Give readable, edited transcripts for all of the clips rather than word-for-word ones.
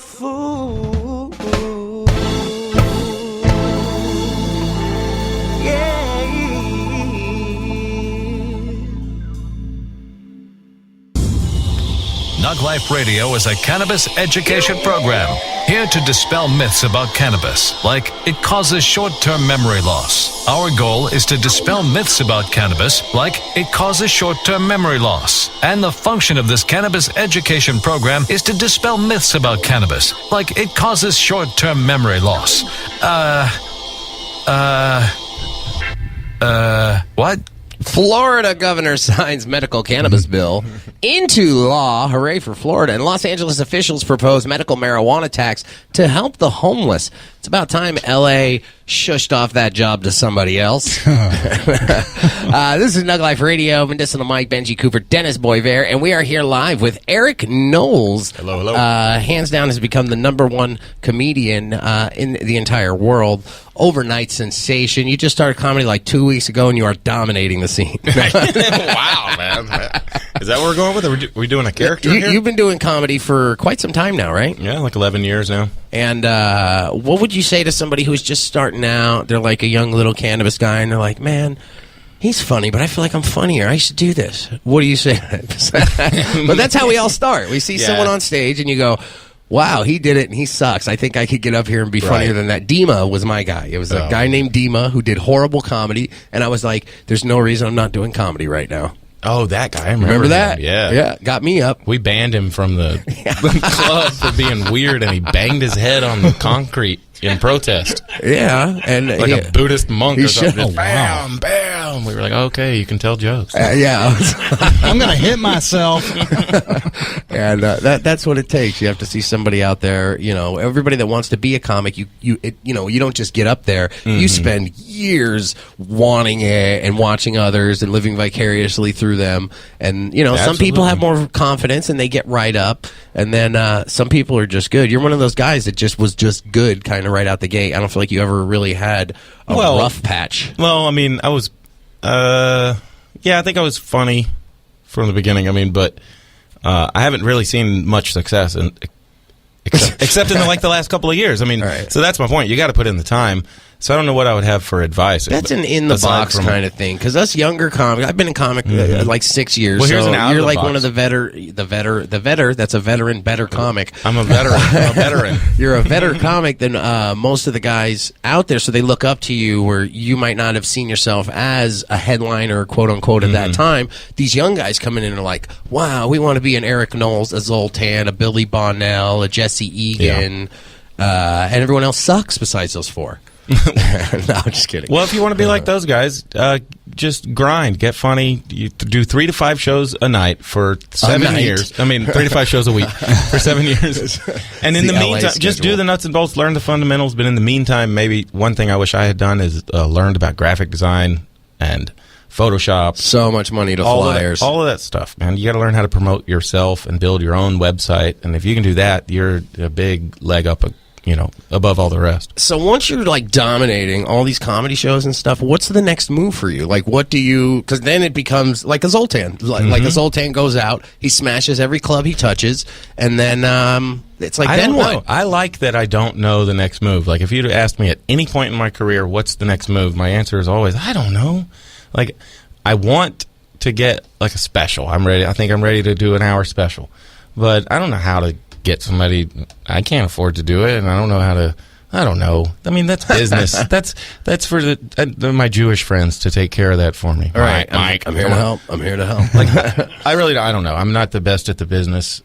fool. Yeah. Nug Life Radio is a cannabis education program here to dispel myths about cannabis, like it causes short-term memory loss. Our goal is to dispel myths about cannabis, like it causes short-term memory loss. And the function of this cannabis education program is to dispel myths about cannabis, like it causes short-term memory loss. What? Florida governor signs medical cannabis bill into law. Hooray for Florida. And Los Angeles officials propose medical marijuana tax to help the homeless. It's about time L.A. shushed off that job to somebody else. This is Nug Life Radio. Medicinal Mike, Benji Cooper, Dennis Boisvert, and we are here live with Erik Knowles. Hello, hello. Hands down has become the #1 comedian in the entire world. Overnight sensation. You just started comedy like 2 weeks ago, and you are dominating the scene. Wow, man. Is that what we're going with? Are we doing a character here? You've been doing comedy for quite some time now, right? Yeah, like 11 years now. And what would you say to somebody who's just starting out? They're like a young little cannabis guy, and they're like, man, he's funny, but I feel like I'm funnier. I should do this. What do you say? But that's how we all start. We see someone on stage, and you go, wow, he did it, and he sucks. I think I could get up here and be funnier than that. Dima was my guy. It was a guy named Dima who did horrible comedy, and I was like, there's no reason I'm not doing comedy right now. Oh, that guy. I remember that? Him. Yeah. Yeah, got me up. We banned him from the club for being weird, and he banged his head on the concrete in protest. Yeah. And like a Buddhist monk or something. Just bam, bam. We were like, okay, you can tell jokes. Yeah. I'm going to hit myself. And that's what it takes. You have to see somebody out there, you know, everybody that wants to be a comic, you don't just get up there. Mm-hmm. You spend years wanting it and watching others and living vicariously through them. And, you know, some people have more confidence and they get right up. And then some people are just good. You're one of those guys that was just good kind of right out the gate. I don't feel like you ever really had a rough patch. Well, I mean, I was, I think I was funny from the beginning. I mean, but I haven't really seen much success except in the last couple of years. I mean, so that's my point. You got to put in the time. So I don't know what I would have for advice. That's an in-the-box kind of thing. Because us younger comics, I've been in comic like 6 years. Well, here's an out you're of the like box. one of the vetter. That's a veteran, better comic. I'm a veteran. I'm a veteran. You're a better comic than most of the guys out there. So they look up to you, where you might not have seen yourself as a headliner, quote unquote, at that time. These young guys coming in and are like, "Wow, we want to be an Erik Knowles, a Zoltan, a Billy Bonnell, a Jesse Egan, and everyone else sucks besides those four." No, I'm just kidding. Well, if you want to be like those guys, just grind, get funny. You do 3 to 5 shows a night for 7 years. I mean, 3 to 5 shows a week for 7 years. And in the meantime, just do the nuts and bolts, learn the fundamentals. But in the meantime, maybe one thing I wish I had done is learned about graphic design and Photoshop. So much money to flyers. All of that stuff, man. You got to learn how to promote yourself and build your own website. And if you can do that, you're a big leg up above all the rest. So once you're like dominating all these comedy shows and stuff, what's the next move for you? Like, what do you? Because then it becomes like a Zoltan. Like a Zoltan goes out, he smashes every club he touches, and then it's like, then what? I like that I don't know the next move. Like, if you'd asked me at any point in my career, what's the next move? My answer is always, I don't know. Like, I want to get like a special. I think I'm ready to do an hour special, but I don't know how to get somebody. I can't afford to do it, and I don't know how to. I don't know. I mean, that's business. that's for my Jewish friends to take care of that for me. All right, Mike, I'm here to help. I'm here to help. Like, I don't know. I'm not the best at the business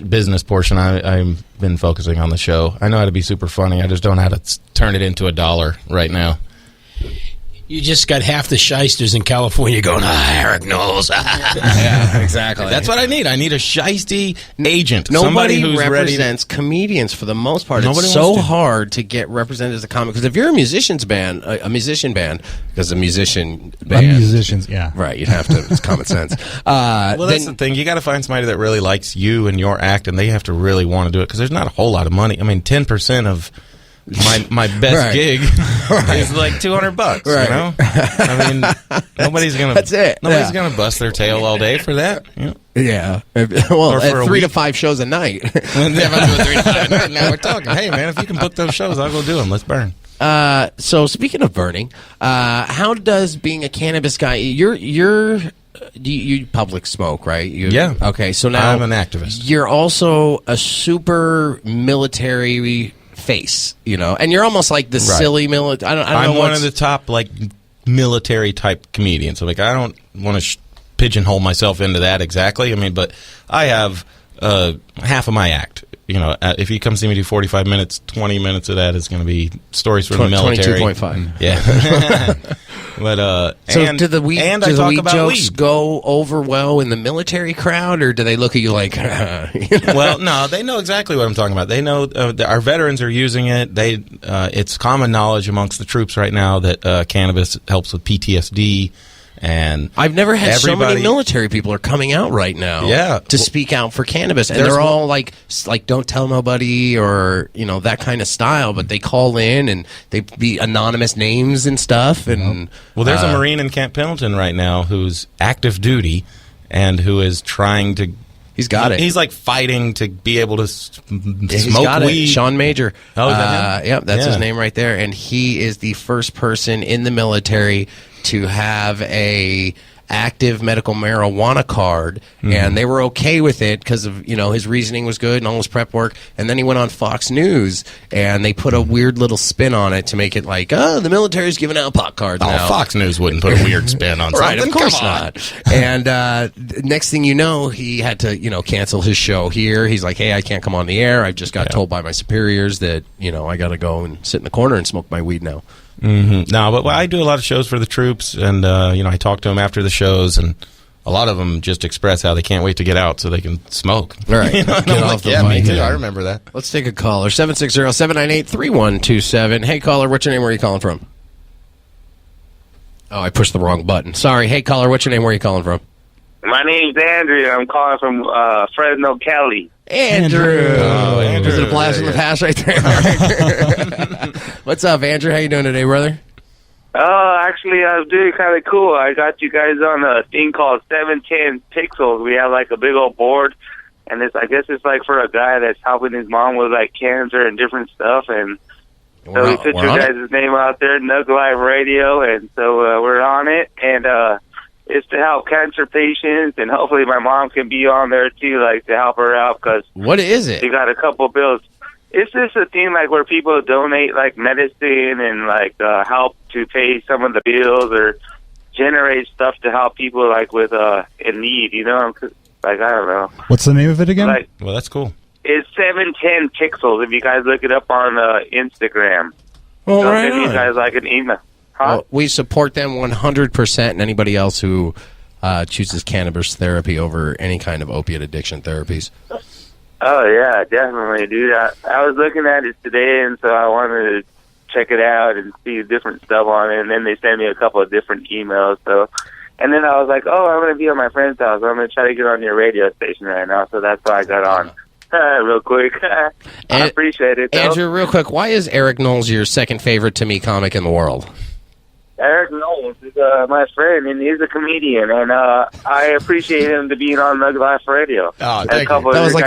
business portion. I've been focusing on the show. I know how to be super funny. I just don't know how to turn it into $1 right now. You just got half the shysters in California going, Erik Knowles. Yeah, exactly. That's what I need. I need a shisty agent. Nobody who's represents comedians for the most part. It's so hard to get represented as a comic. Because if you're a musician's band, because a musician band. Musicians, yeah. Right, you'd have to. It's common sense. Well, that's the thing. You got to find somebody that really likes you and your act, and they have to really want to do it, because there's not a whole lot of money. I mean, 10% my best gig is like $200. Right. You know, I mean, nobody's gonna. That's it. Nobody's gonna bust their tail all day for that. You know? Yeah. Well, Or for at a 3 to week. 5 shows a night. Now we're talking. Hey, man, if you can book those shows, I'll go do them. Let's burn. So speaking of burning, how does being a cannabis guy? You public smoke, right? Yeah. Okay. So now I'm an activist. You're also a super military face, and you're almost like the silly military. I don't I'm know. one of the top like military type comedians. So, like, I don't want to pigeonhole myself into that exactly. I mean, but I have half of my act. If you come see me do 45 minutes, 20 minutes of that is going to be stories from the military. 22.5. Yeah. But so do the weed about jokes weed. go over well in the military crowd, or do they look at you like? Well, no, they know exactly what I'm talking about. They know our veterans are using it. It's common knowledge amongst the troops right now that cannabis helps with PTSD. And I've never had so many military people are coming out right now to speak out for cannabis. And they're all like don't tell nobody or, that kind of style. But they call in and they be anonymous names and stuff. And well, there's a Marine in Camp Pendleton right now who's active duty and who is trying to. He's got it. He's like fighting to be able to smoke he's got weed. It. Sean Major. Oh, is that him? Yep, that's his name right there. And he is the first person in the military to have a active medical marijuana card, and they were okay with it because of his reasoning was good and all his prep work. And then he went on Fox News, and they put a weird little spin on it to make it like, the military's giving out pot cards now. Fox News wouldn't put a weird spin on something. Right, of course not. And next thing you know, he had to cancel his show here. He's like, hey, I can't come on the air. I just got told by my superiors that I got to go and sit in the corner and smoke my weed now. Mm-hmm. No, but I do a lot of shows for the troops, and I talk to them after the shows, and a lot of them just express how they can't wait to get out so they can smoke. Right. Get off the me mic. too. I remember that. Let's take a caller. 760-798-3127. Hey, caller, what's your name? Where are you calling from? Oh, I pushed the wrong button. Sorry. Hey, caller, what's your name? Where are you calling from? My name's Andrew. I'm calling from Fresno, Cali. Andrew. Oh, Andrew. Was it a blast from the past right there? What's up, Andrew? How you doing today, brother? Actually, I'm doing kind of cool. I got you guys on a thing called 710 Pixels. We have like a big old board, and I guess it's like for a guy that's helping his mom with like cancer and different stuff. And so we put your guys' name out there, Nug Live Radio, and so we're on it. And it's to help cancer patients, and hopefully my mom can be on there too, like to help her out, because what is it? She got a couple bills. It's just a thing like where people donate like medicine and like help to pay some of the bills or generate stuff to help people like with in need. Like I don't know. What's the name of it again? Like, well, that's cool. It's 710 Pixels. If you guys look it up on Instagram, Well, I'll right send you on. guys like an email. Huh? Well, we support them 100%, and anybody else who chooses cannabis therapy over any kind of opiate addiction therapies. Oh, yeah, definitely, dude. I was looking at it today, and so I wanted to check it out and see different stuff on it, and then they sent me a couple of different emails. So, and then I was like, I'm going to be at my friend's house. I'm going to try to get on your radio station right now, so that's why I got on real quick. I appreciate it, though. Andrew, real quick, why is Erik Knowles your second favorite to me comic in the world? Erik Knowles is my friend, and he's a comedian, and I appreciate him to being on Nug Life Radio. Oh, thank you. That was like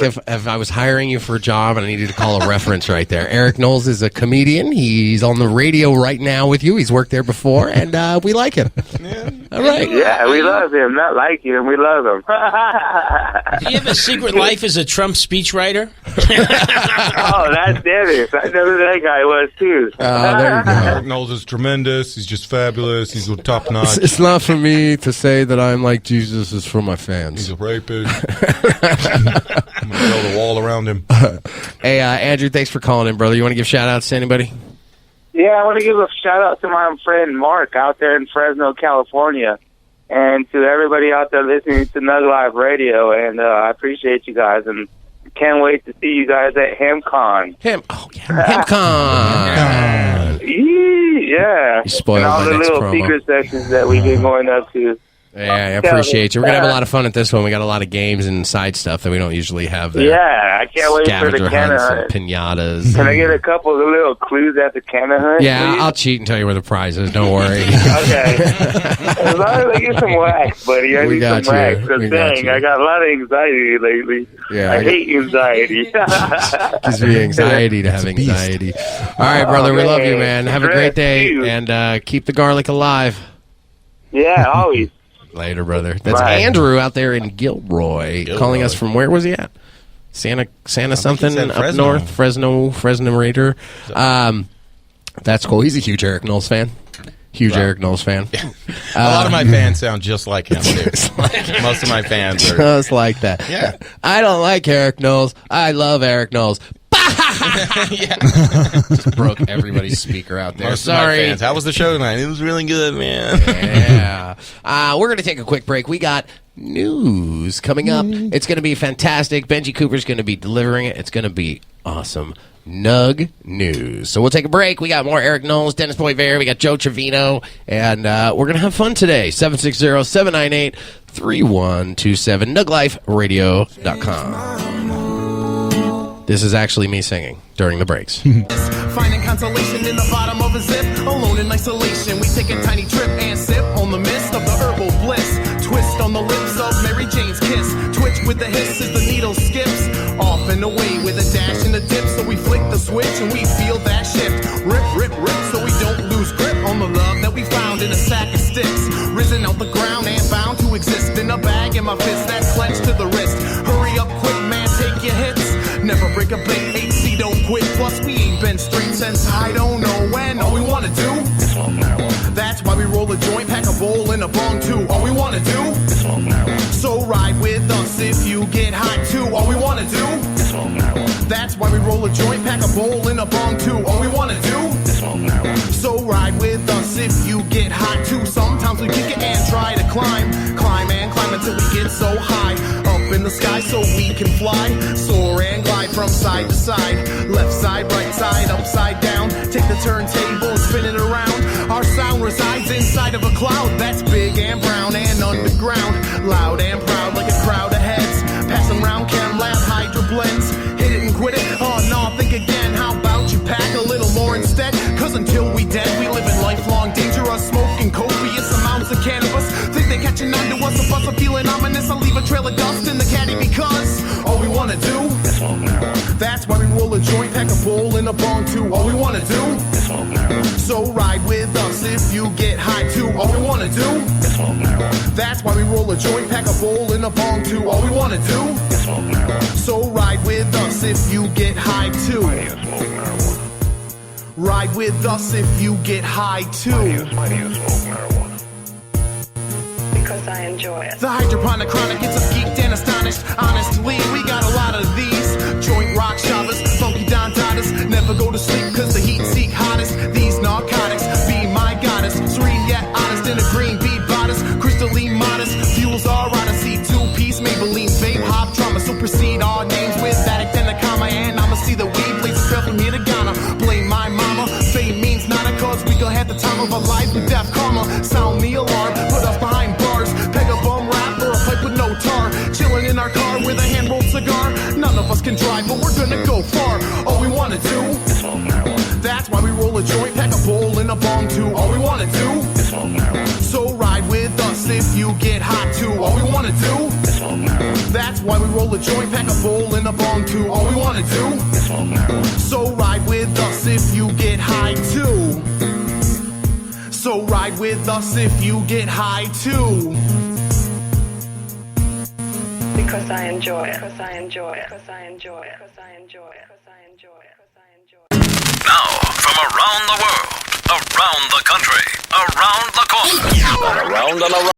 if I was hiring you for a job and I needed to call a reference right there. Erik Knowles is a comedian. He's on the radio right now with you. He's worked there before, and we like him. Yeah. All right. Yeah, we love him. Not like him. We love him. Do you have a secret life as a Trump speechwriter? Oh, that's Dennis. I know who that guy was, too. There you go. Erik Knowles is tremendous. He's just fabulous. He's top notch. It's not for me to say that I'm like Jesus. It's for my fans. He's a rapist. I'm going to build a wall around him. Hey, Andrew, thanks for calling in, brother. You want to give shout-outs to anybody? Yeah, I want to give a shout-out to my friend Mark out there in Fresno, California, and to everybody out there listening to Nug Live Radio, and I appreciate you guys, and can't wait to see you guys at HempCon. HempCon. Yeah. You spoiled and all my the next little promo. secret sections that we've been going up to. Yeah, I appreciate you. We're going to have a lot of fun at this one. We got a lot of games and side stuff that we don't usually have there. Yeah, I can't wait for the Scavenger canna hunts and hunt. pinatas. Can I get a couple of little clues at the canna hunt? Yeah, please? I'll cheat and tell you where the prize is. Don't worry. Okay. As long as I get some wax, buddy. I We need got some you. wax. We I'm got saying, you. I got a lot of anxiety lately. Yeah, I hate anxiety. Gives me anxiety to have anxiety. All right, brother. We love you, man. Have a great day. You. And keep the garlic alive. Yeah, always. Later, brother. That's Bye. Andrew out there in Gilroy, calling us from where was he at? Santa something said up Fresno. north, Fresno Raider. That's cool. He's a huge Erik Knowles fan. Huge Erik Knowles fan. A lot of my fans sound just like him, too. Most of my fans are. Just like that. Yeah. I don't like Erik Knowles. I love Erik Knowles. Just broke everybody's speaker out there. Most of my Sorry. fans. How was the show tonight? It was really good, man. Yeah. We're going to take a quick break. We got news coming up. It's going to be fantastic. Benji Cooper's going to be delivering it. It's going to be awesome. Nug News. So we'll take a break. We got more Erik Knowles, Dennis Boyver. We got Joe Trevino. And we're going to have fun today. 760-798-3127. NugLifeRadio.com. This is actually me singing during the breaks. Finding consolation in the bottom of a zip, alone in isolation. We take a tiny trip and sip on the mist of the herbal bliss. Twist on the lips of Mary Jane's kiss. Twitch with the hiss as the needle skips. Off and away with a dash and a dip. So we flick the switch and we feel that shift. Rip, rip, rip, so we don't lose grip on the love that we found in a sack of sticks. Risen out the ground and bound to exist in a bag in my fist that's clenched to the wrist. Hurry up quick, man, take your hits. Never break a bait, AC don't quit. Plus we ain't been street since I don't know when. All we wanna do is smoke marijuana. That's why we roll a joint, pack a bowl and a bong too. All we wanna do is smoke marijuana. So ride with us if you get high too. All we wanna do is smoke marijuana. That's why we roll a joint, pack a bowl and a bong too. All we wanna do is smoke marijuana. So ride with us if you get high too. Sometimes we kick it and try to climb and climb until we get so high up in the sky so we can fly, soar and glide from side to side, left side, right side, upside down. Take the turntable and spin it around. Our sound resides inside of a cloud that's big and brown and underground, loud and proud like a crowd of heads passing round Chem Lab Hydra blends. Hit it and quit it. Oh no, think again. How about you pack a little more instead? Cause until we dead, we live in lifelong danger of smoking copious amounts of cannabis. Think they catching on to us, a bus of feeling ominous. I'll leave a trail of dust in the caddy because all we wanna do is smoke marijuana. That's why we roll a joint, pack a bowl and a bong too. All we wanna do is smoke marijuana. So ride with us if you get high too. All we wanna do is smoke marijuana. That's why we roll a joint, pack a bowl and a bong too. All we wanna do is smoke marijuana. So ride with us if you get high too. Ride with us if you get high too. Because I enjoy it. The hydroponic chronic gets us geeked and astonished. Honestly, we got a lot of these. Joint rock shoppers, funky Don Dottas. Never go to sleep cause the heat seek hottest. These narcotics, be my goddess. Serene yet honest in a green bead bodice. Crystalline modest, fuels our odyssey. Two-piece Maybelline, vape, hop, drama. Supersede our names with addict and a comma. And I'ma see the weed blazes trail from here to Ghana. Blame my mama, fame means nada. Cause we gon' have the time of our life with death karma. Sound the alarm, put us behind bars. Peg a bum rap or a pipe with no tar. Chilling in our car with a hand-rolled cigar. None of us can drive, but we're gonna go far. All we wanna do is smoke marijuana. That's why we roll a joint, pack a bowl and a bong too. All we wanna do is smoke marijuana. So ride with us if you get hot too. All we wanna do is smoke marijuana. That's why we roll a joint, pack a bowl and a bong too. All we wanna do is smoke marijuana. So ride with us if you get high too. So ride with us if you get high too. Because I enjoy it. Because I enjoy it. Because I enjoy it. Because I enjoy it. Because I enjoy it. Because I enjoy it. Now, from around the world, around the country, around the corner.